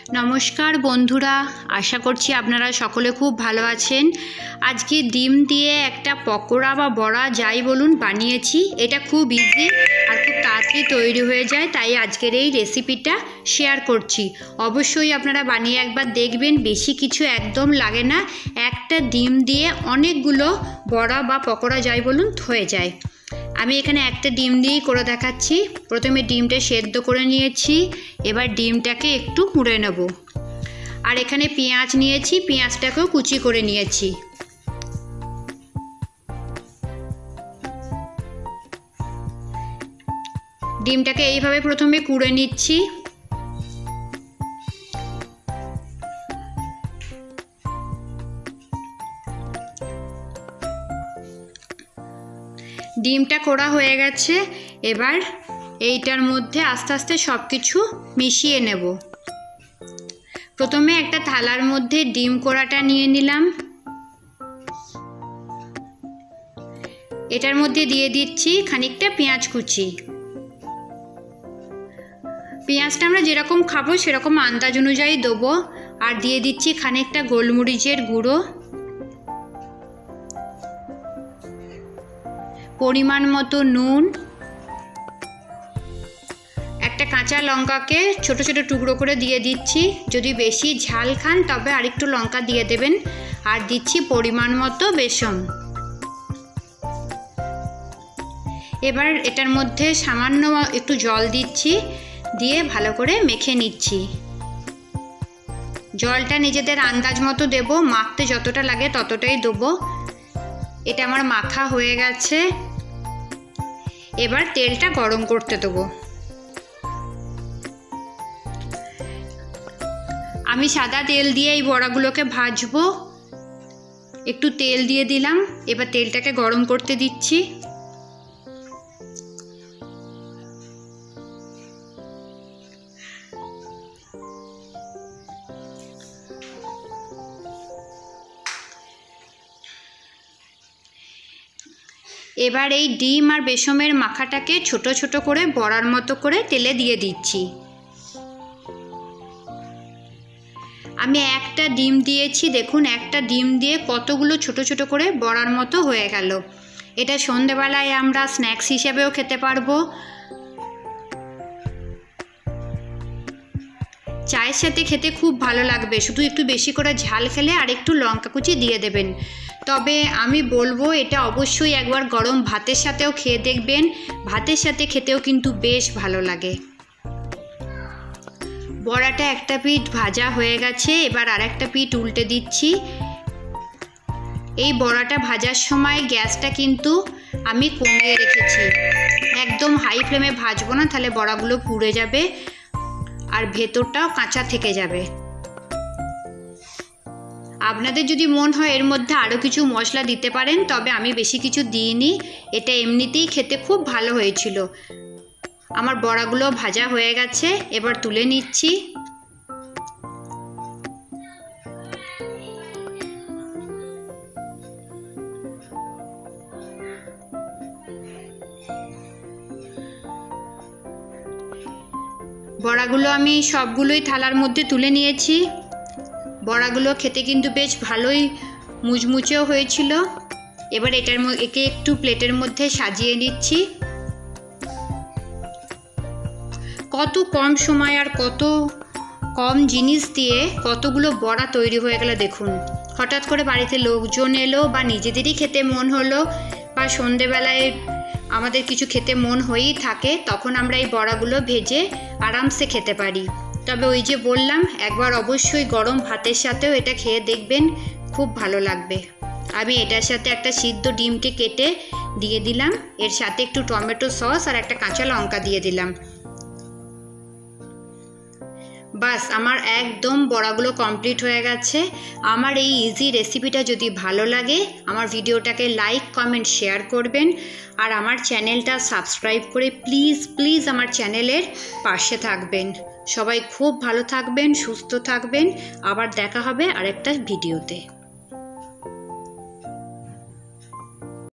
नमस्कार बंधुरा आशा करছি আপনারা সকলে খুব ভালো আছেন। আজকে ডিম দিয়ে একটা পকোড়া বা বড়া যাই বলুন বানিয়েছি। এটা খুব ইজি আর খুব তাড়াতাড়ি তৈরি হয়ে যায়, তাই আজকের এই রেসিপিটা শেয়ার করছি। অবশ্যই আপনারা বানিয়ে একবার দেখবেন, বেশি কিছু একদম লাগে না। একটা ডিম দিয়ে অনেকগুলো বড়া বা পকোড়া যাই বলুন হয়ে যায়। আমি এখানে একটা ডিম দিয়েই করে দেখাচ্ছি। প্রথমে ডিমটা সেদ্ধ করে নিয়েছি, এবার ডিমটাকে একটু মুড়ে নেব। আর এখানে পেঁয়াজ নিয়েছি, পেঁয়াজটাকেও কুচি করে নিয়েছি। ডিমটাকে এইভাবে প্রথমে কুড়ে নিচ্ছি। ডিমটা কোড়া হয়ে গেছে, এবার এইটার মধ্যে আস্তে আস্তে সব কিছু মিশিয়ে নেব। প্রথমে একটা থালার মধ্যে ডিম কোড়াটা নিয়ে নিলাম, এটার মধ্যে দিয়ে দিচ্ছি খানিকটা পেঁয়াজ কুচি। পেঁয়াজটা আমরা যেরকম খাবো সেরকম আন্দাজ অনুযায়ী দেবো। আর দিয়ে দিচ্ছি খানিকটা গোলমরিচের গুঁড়ো, পরিমাণ মতো নুন, একটা কাঁচা লঙ্কাকে ছোট ছোট টুকরো করে দিয়ে দিচ্ছি। যদি বেশি ঝাল খান তবে আরেকটু লঙ্কা দিয়ে দেবেন। আর দিচ্ছি পরিমাণ মতো বেসন। এবার এটার মধ্যে সামান্য একটু জল দিচ্ছি, দিয়ে ভালো করে মেখে নিচ্ছি। জলটা নিজেদের আন্দাজ মতো দেব, মাখতে যতটা লাগে ততটাই দেবো। এটা আমার মাখা হয়ে গেছে, এবার তেলটা গরম করতে দেবো। আমি সাদা তেল দিয়ে এই বড়াগুলোকে ভাজবো। একটু তেল দিয়ে দিলাম, এবার তেলটাকে গরম করতে দিচ্ছি। এবার এই ডিম আর বেসমের মাখাটাকে ছোট ছোট করে বড়ার মতো করে তেলে দিয়ে দিচ্ছি। আমি একটা ডিম দিয়েছি, দেখুন একটা ডিম দিয়ে কতগুলো ছোট ছোট করে বড়ার মতো হয়ে গেল। এটা সন্ধেবেলায় আমরা স্ন্যাক্স হিসেবেও খেতে পারবো, চায়ের সাথে খেতে খুব ভালো লাগবে। শুধু একটু বেশি করে ঝাল খেলে আর একটু লঙ্কা কুচি দিয়ে দেবেন। তবে আমি বলবো এটা অবশ্যই একবার গরম ভাতের সাথেও খেয়ে দেখবেন, ভাতের সাথে খেতেও কিন্তু বেশ ভালো লাগে। বড়াটা একটা পিঠ ভাজা হয়ে গেছে, এবার আর একটা পিঠ উল্টে দিচ্ছি। এই বড়াটা ভাজার সময় গ্যাসটা কিন্তু আমি কমিয়ে রেখেছি, একদম হাই ফ্লেমে ভাজবো না, তাহলে বড়াগুলো পুড়ে যাবে আর ভেতরটাও কাঁচা থেকে যাবে। আপনাদের যদি মন হয় এর মধ্যে আরও কিছু মশলা দিতে পারেন, তবে আমি বেশি কিছু দিইনি। এটা এমনিতেই খেতে খুব ভালো হয়েছিল। আমার বড়াগুলো ভাজা হয়ে গেছে, এবার তুলে নিচ্ছি। বড়াগুলো আমি সবগুলোই থালার মধ্যে তুলে নিয়েছি। বড়াগুলো খেতে কিন্তু বেশ ভালোই মুচমুচেও হয়েছিল। এবার একে একটু প্লেটের মধ্যে সাজিয়ে নিচ্ছি। কত কম সময় আর কত কম জিনিস দিয়ে কতগুলো বড়া তৈরি হয়ে গেল দেখুন। হঠাৎ করে বাড়িতে লোকজন এলো বা নিজেদেরই খেতে মন হলো বা সন্ধেবেলায় আমাদের কিছু খেতে মন হয়েই থাকে, তখন আমরা এই বড়াগুলো ভেজে আরামসে খেতে পারি। তবে ওই যে বললাম, একবার অবশ্যই গরম ভাতের সাথেও এটা খেয়ে দেখবেন, খুব ভালো লাগবে। আমি এটার সাথে একটা সিদ্ধ ডিমকে কেটে দিয়ে দিলাম, এর সাথে একটু টমেটো সস আর একটা কাঁচা লঙ্কা দিয়ে দিলাম। বাস আমার একদম বড়াগুলো কমপ্লিট হয়ে গেছে। আমার এই ইজি রেসিপিটা যদি ভালো লাগে আমার ভিডিওটাকে লাইক কমেন্ট শেয়ার করবেন, আর আমার চ্যানেলটা সাবস্ক্রাইব করে প্লিজ প্লিজ আমার চ্যানেলের পাশে থাকবেন। সবাই খুব ভালো থাকবেন, সুস্থ থাকবেন। আবার দেখা হবে আরেকটা ভিডিওতে।